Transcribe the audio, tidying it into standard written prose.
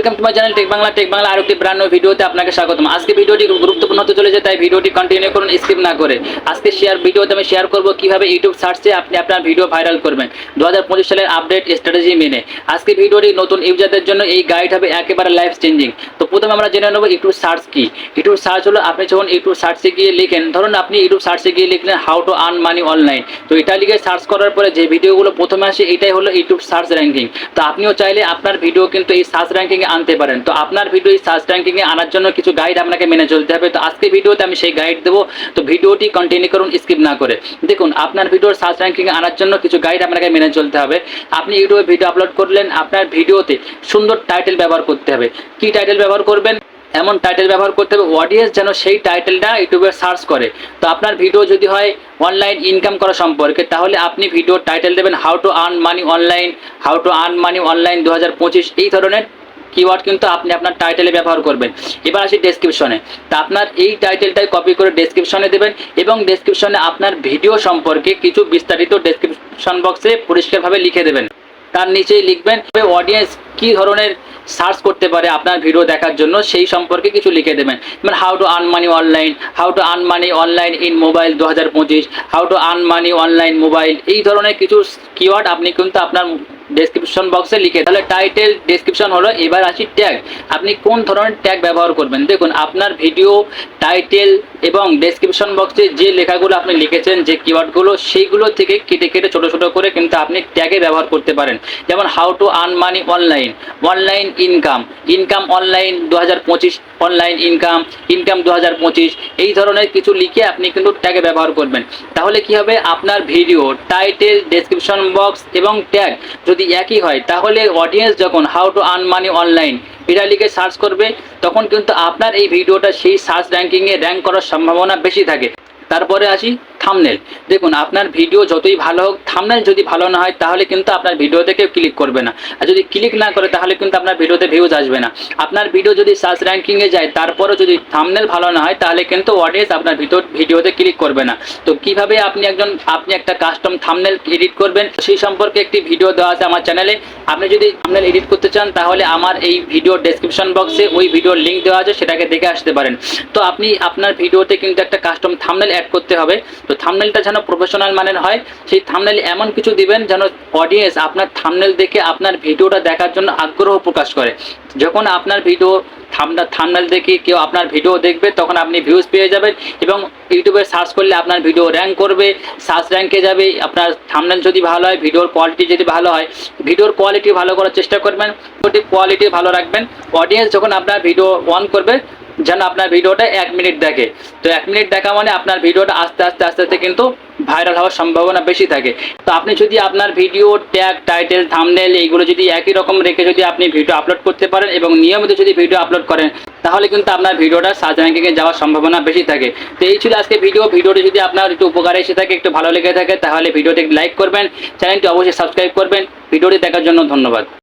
Welcome to my channel tech Bangla আর একটি brand new ভিডিওতে আপনাকে স্বাগতম। আজকে ভিডিওটি গুরুত্বপূর্ণ হতে চলেছে, তাই ভিডিওটি কন্টিনিউ করুন স্কিপ না করে। আজকে ভিডিওতে আমি শেয়ার করব কিভাবে ইউটিউব সার্চে আপনি আপনার ভিডিও ভাইরাল করবেন 2025 সালের আপডেট স্ট্র্যাটেজি মেনে। আজকে ভিডিওটি নতুন ইউজারদের জন্য এই গাইড হবে একেবারে লাইফ চেঞ্জিং। তো প্রথমে আমরা জেনে নেব ইউটিউব সার্চ কি। ইউটিউব সার্চ হলো আপনি যখন ইউটিউব সার্চে গিয়ে লিখেন, ধরুন আপনি ইউটিউব সার্চে গিয়ে লিখলেন how to earn money online, তো এটা লিখে সার্চ করার পরে যে ভিডিওগুলো প্রথমে আসে এটাই হলো ইউটিউব সার্চ র্যাঙ্কিং। তো আপনিও চাইলে আপনার ভিডিও কিন্তু এই সার্চ র্যাঙ্কিংয়ে আনতে পারেন। তো আপনার ভিডিও এই সার্চ র্যাঙ্কিংয়ে আনার জন্য কিছু গাইড আপনাকে মেনে চলতে হবে। তো আজকে ভিডিওতে আমি সেই গাইড দেবো, তো ভিডিওটি কন্টিনিউ করুন স্কিপ না করে। দেখুন, আপনার ভিডিওর সার্চ র্যাঙ্কিংয়ে আনার জন্য কিছু গাইড আপনাকে মেনে চলতে হবে। আপনি ইউটিউবে ভিডিও আপলোড করলেন, আপনার ভিডিওতে সুন্দর টাইটেল ব্যবহার করতে হবে। কি টাইটেল ব্যবহার করবেন? এমন টাইটেল ব্যবহার করতে হবে অডিয়েন্স যেন সেই টাইটেলটা ইউটিউবে সার্চ করে। তো আপনার ভিডিও যদি হয় অনলাইন ইনকাম করা সম্পর্কে, তাহলে আপনি ভিডিওর টাইটেল দেবেন how to earn money online, how to earn money online 2025, এই ধরনের কিওয়ার্ড কিন্তু আপনি আপনার টাইটেলে ব্যবহার করবেন। এবার আসি ডেসক্রিপশনে। তা আপনার এই টাইটেলটাই কপি করে ডেসক্রিপশনে দেবেন এবং ডেসক্রিপশনে আপনার ভিডিও সম্পর্কে কিছু বিস্তারিত ডেসক্রিপশন বক্সে পরিষ্কারভাবে লিখে দেবেন। তার নিচেই লিখবেন অডিয়েন্স কী ধরনের সার্চ করতে পারে আপনার ভিডিও দেখার জন্য, সেই সম্পর্কে কিছু লিখে দেবেন। মানে how to earn money online, how to earn money online in mobile 2025, how to earn money online mobile, এই ধরনের কিছু কিওয়ার্ড আপনি কিন্তু আপনার ডেসক্রিপশন বক্সে লিখে। তাহলে টাইটেল, ডেসক্রিপশন হলো। এবার আসি ট্যাগ। আপনি কোন ধরনের ট্যাগ ব্যবহার করবেন? দেখুন, আপনার ভিডিও টাইটেল এবং ডেসক্রিপশন বক্সে যে লেখাগুলো আপনি লিখেছেন, যে কিওয়ার্ডগুলো, সেইগুলো থেকে কেটে কেটে ছোটো ছোটো করে কিন্তু আপনি ট্যাগে ব্যবহার করতে পারেন। যেমন how to earn money online, online income, income online 2025, online income, income 2025, এই ধরনের কিছু লিখে আপনি কিন্তু ট্যাগে ব্যবহার করবেন। তাহলে কি হবে? আপনার ভিডিও টাইটেল, ডেসক্রিপশন বক্স এবং ট্যাগ যদি একই হয়, তাহলে অডিয়েন্স যখন how to earn money online এটা লিখে সার্চ করবে, তখন কিন্তু আপনার এই ভিডিওটা সেই সার্চ র্যাঙ্কিংয়ে র্যাঙ্ক করার সম্ভাবনা বেশি থাকে। তারপরে আসি থাম্বনেল। দেখুন, আপনার ভিডিও যতই ভালো হোক, থাম্বনেল যদি ভালো না হয় তাহলে কিন্তু আপনার ভিডিওতে কেউ ক্লিক করবে না। আর যদি ক্লিক না করে তাহলে কিন্তু আপনার ভিডিওতে ভিউজ আসবে না। আপনার ভিডিও যদি সার্চ র্যাঙ্কিংয়ে যায়, তারপরেও যদি থাম্বনেল ভালো না হয়, তাহলে কিন্তু অডিয়েন্স আপনার ভিডিওতে ক্লিক করবে না। তো কিভাবে আপনি একটা কাস্টম থাম্বনেল এডিট করবেন, সেই সম্পর্কে একটি ভিডিও দেওয়া আছে আমার চ্যানেলে। আপনি যদি থাম্বনেল এডিট করতে চান, তাহলে আমার এই ভিডিওর ডেসক্রিপশন বক্সে ওই ভিডিওর লিঙ্ক দেওয়া আছে, সেটাকে দেখে আসতে পারেন। তো আপনি আপনার ভিডিওতে কিন্তু একটা কাস্টম থাম্বনেল অ্যাড করতে হবে। তো থাম্বনেলটা যেন প্রফেশনাল মানের হয়, সেই থাম্বনেল এমন কিছু দিবেন যেন অডিয়েন্স আপনার থাম্বনেল দেখে আপনার ভিডিওটা দেখার জন্য আগ্রহ প্রকাশ করে। যখন আপনার ভিডিও থাম্বনেল দেখে কেউ আপনার ভিডিও দেখবে, তখন আপনি ভিউজ পেয়ে যাবেন এবং ইউটিউবে সার্চ করলে আপনার ভিডিও র্যাঙ্ক করবে, সার্চ র্যাঙ্কে যাবে। আপনার থাম্বনেল যদি ভালো হয়, ভিডিওর কোয়ালিটি যদি ভালো হয়, ভিডিওর কোয়ালিটি ভালো করার চেষ্টা করবেন, কোয়ালিটি ভালো রাখবেন। অডিয়েন্স যখন আপনার ভিডিও অন করবে, যেন আপনার ভিডিওটা 1 মিনিট দেখে। তো 1 মিনিট দেখা মানে আপনার ভিডিওটা আস্তে আস্তে কিন্তু ভাইরাল হওয়ার সম্ভাবনা বেশি থাকে। তো আপনি যদি আপনার ভিডিও ট্যাগ, টাইটেল, থাম্বনেল এইগুলো যদি একই রকম রেখে যদি আপনি ভিডিও আপলোড করতে পারেন এবং নিয়মিত যদি ভিডিও আপলোড করেন, তাহলে কিন্তু আপনার ভিডিওটা সার্চ র্যাঙ্কিংয়ে যাওয়ার সম্ভাবনা বেশি থাকে। তো এই ছিল আজকে ভিডিওটি যদি আপনার একটু উপকারে এসে থাকে, একটু ভালো লেগে থাকে, তাহলে ভিডিওটি লাইক করবেন, চ্যানেলটি অবশ্যই সাবস্ক্রাইব করবেন। ভিডিওটি দেখার জন্য ধন্যবাদ।